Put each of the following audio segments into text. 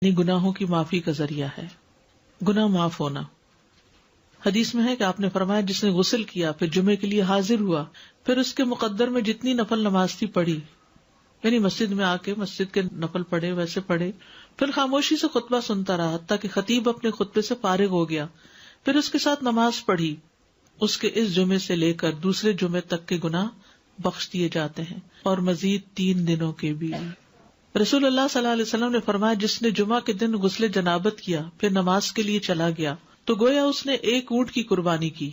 یعنی گناہوں کی معافی کا ذریعہ ہے، گناہ معاف ہونا۔ حدیث میں ہے کہ آپ نے فرمایا جس نے غسل کیا پھر جمعے کے لیے حاضر ہوا، پھر اس کے مقدر میں جتنی نفل نماز تھی پڑھی، یعنی مسجد میں آ کے مسجد کے نفل پڑھے، ویسے پڑھے، پھر خاموشی سے خطبہ سنتا رہا حتیٰ کہ خطیب اپنے خطبے سے فارغ ہو گیا، پھر اس کے ساتھ نماز پڑھی، اس کے اس جمعے سے لے کر دوسرے جمعے تک کے گناہ بخش دیے جاتے ہیں، اور مزید 3 دنوں کے بھی۔ رسول اللہ صلی اللہ علیہ وسلم نے فرمایا جس نے جمعہ کے دن غسل جنابت کیا پھر نماز کے لیے چلا گیا تو گویا اس نے 1 اونٹ کی قربانی کی،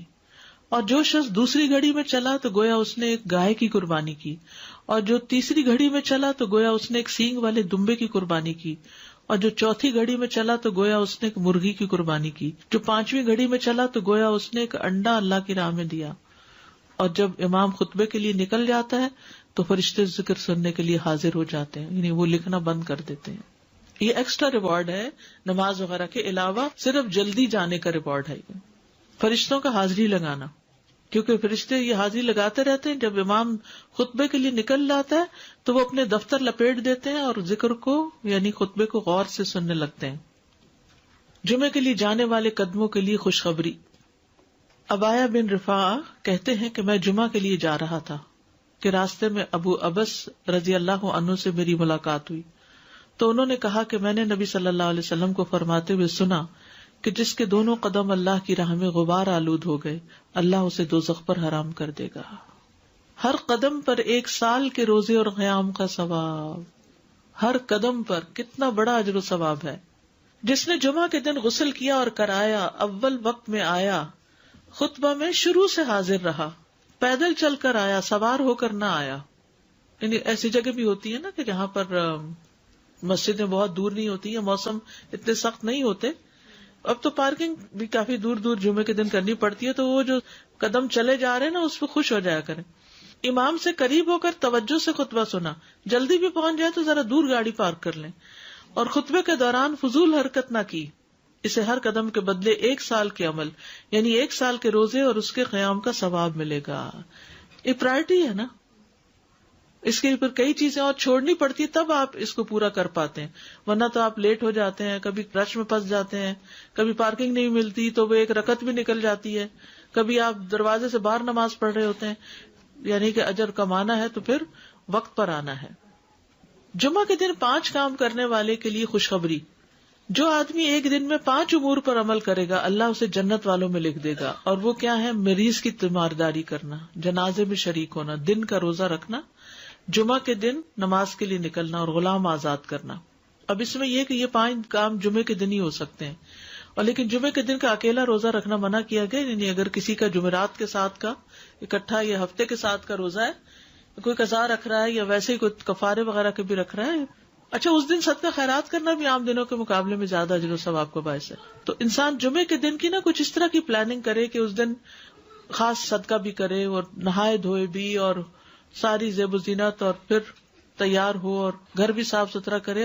اور جو شخص دوسری گھڑی میں چلا تو گویا اس نے 1 گائے کی قربانی کی، اور جو تیسری گھڑی میں چلا تو گویا اس نے 1 سینگ والے دمبے کی قربانی کی، اور جو چوتھی گھڑی میں چلا تو گویا اس نے 1 مرغی کی قربانی کی، جو 5ویں گھڑی میں چلا تو گویا اس نے 1 انڈا اللہ کی راہ میں دیا۔ اور جب امام خطبے کے لیے نکل جاتا ہے تو فرشتے ذکر سننے کے لیے حاضر ہو جاتے ہیں، یعنی وہ لکھنا بند کر دیتے ہیں۔ یہ ایکسٹرا ریوارڈ ہے نماز وغیرہ کے علاوہ، صرف جلدی جانے کا ریوارڈ ہے یہ، فرشتوں کا حاضری لگانا، کیونکہ فرشتے یہ حاضری لگاتے رہتے ہیں۔ جب امام خطبے کے لیے نکل جاتا ہے تو وہ اپنے دفتر لپیٹ دیتے ہیں اور ذکر کو یعنی خطبے کو غور سے سننے لگتے ہیں۔ جمعے کے لیے جانے والے قدموں کے لیے خوشخبری۔ عبایہ بن رفاعہ کہتے ہیں کہ میں جمعہ کے لیے جا رہا تھا کہ راستے میں ابو ابس رضی اللہ عنہ سے میری ملاقات ہوئی تو انہوں نے کہا کہ میں نے نبی صلی اللہ علیہ وسلم کو فرماتے ہوئے سنا کہ جس کے دونوں قدم اللہ کی راہ میں غبار آلود ہو گئے اللہ اسے دوزخ پر حرام کر دے گا۔ ہر قدم پر 1 سال کے روزے اور قیام کا ثواب، ہر قدم پر کتنا بڑا اجر و ثواب ہے۔ جس نے جمعہ کے دن غسل کیا اور کرایا، اول وقت میں آیا، خطبہ میں شروع سے حاضر رہا، پیدل چل کر آیا، سوار ہو کر نہ آیا، یعنی ایسی جگہ بھی ہوتی ہے نا کہ جہاں پر مسجدیں بہت دور نہیں ہوتی ہیں، موسم اتنے سخت نہیں ہوتے، اب تو پارکنگ بھی کافی دور دور جمعے کے دن کرنی پڑتی ہے، تو وہ جو قدم چلے جا رہے ہیں نا اس پہ خوش ہو جایا کریں۔ امام سے قریب ہو کر توجہ سے خطبہ سنا، جلدی بھی پہنچ جائے تو ذرا دور گاڑی پارک کر لیں، اور خطبے کے دوران فضول حرکت نہ کی، اسے ہر قدم کے بدلے 1 سال کے عمل یعنی 1 سال کے روزے اور اس کے قیام کا ثواب ملے گا۔ یہ پرائرٹی ہے نا، اس کے اوپر کئی چیزیں اور چھوڑنی پڑتی ہے تب آپ اس کو پورا کر پاتے ہیں، ورنہ تو آپ لیٹ ہو جاتے ہیں، کبھی رش میں پھنس جاتے ہیں، کبھی پارکنگ نہیں ملتی تو وہ 1 رکعت بھی نکل جاتی ہے، کبھی آپ دروازے سے باہر نماز پڑھ رہے ہوتے ہیں، یعنی کہ اجر کمانا ہے تو پھر وقت پر آنا ہے۔ جمعہ کے دن 5 کام کرنے والے کے لیے خوشخبری۔ جو آدمی ایک دن میں 5 امور پر عمل کرے گا اللہ اسے جنت والوں میں لکھ دے گا، اور وہ کیا ہے؟ مریض کی تیمارداری کرنا، جنازے میں شریک ہونا، دن کا روزہ رکھنا، جمعہ کے دن نماز کے لیے نکلنا، اور غلام آزاد کرنا۔ اب اس میں یہ کہ یہ 5 کام جمعے کے دن ہی ہو سکتے ہیں، اور لیکن جمعے کے دن کا اکیلا روزہ رکھنا منع کیا گیا، یعنی اگر کسی کا جمعرات کے ساتھ کا اکٹھا یا ہفتے کے ساتھ کا روزہ ہے، کوئی قضا رکھ رہا ہے یا ویسے ہی کوئی کفارے وغیرہ کے بھی رکھ رہا ہے، اچھا اس دن صدقہ خیرات کرنا بھی عام دنوں کے مقابلے میں زیادہ اجر و ثواب کا باعث ہے، تو انسان جمعے کے دن کی نا کچھ اس طرح کی پلاننگ کرے کہ اس دن خاص صدقہ بھی کرے اور نہائے دھوئے بھی اور ساری زیب و زینت اور پھر تیار ہو اور گھر بھی صاف ستھرا کرے